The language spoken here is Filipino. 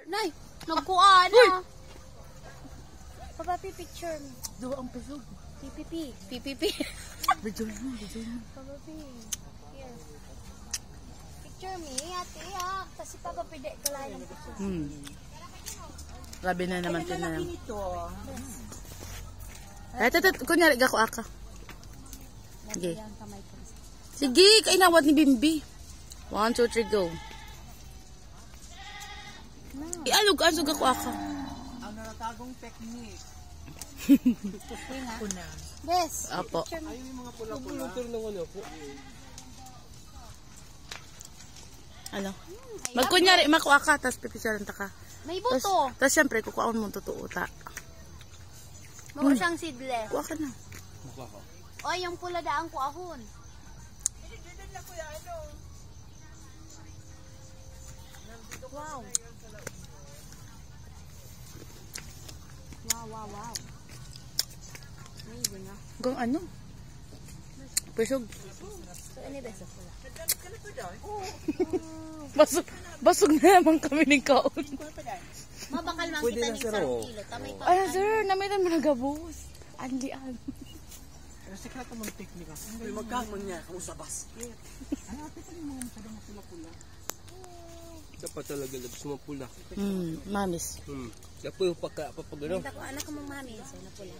Nay, nagkuha na. Papapi picture mo. Doon ang pasog. PPP. PPP. Video mo, video mo. Papapi. Here. Picture me, ate. Kasi papapi de ko lang yung picture. Grabe na naman ito na. Ito. Kunyari, gako aka. Sige. Sige, kainawat ni Bimbi. 1, 2, 3, go. Ialog-alog ako aka. Ang naratagong technique. Yes. Apo. Ay, yung mga pula-pula. Ano? Magkunyari, makuha ka, tapos pipisaran ta ka. May buto. Tapos syempre, kukuhaon mo totoo ta. Mao siyang seedless. Kuha ka na. O, yung pula daang ko ahon. Wow. Wow. Amazing, Kung ano? Pesog. So, ano ba sa pula? Basog na naman kami ng kaon. Mabakal man kita ng isang kilo. Tamay pa. Ay, sir, namitan mo nagabos. Andian. Pero sikreto mong technique ako. Magkamon niya, kung sa basket. Ano, ate pa yung mga pula-pula. Dapat talaga labas mo pula. Mamis. Dapat yung papagano. Anak ko mong mami. So, na pula.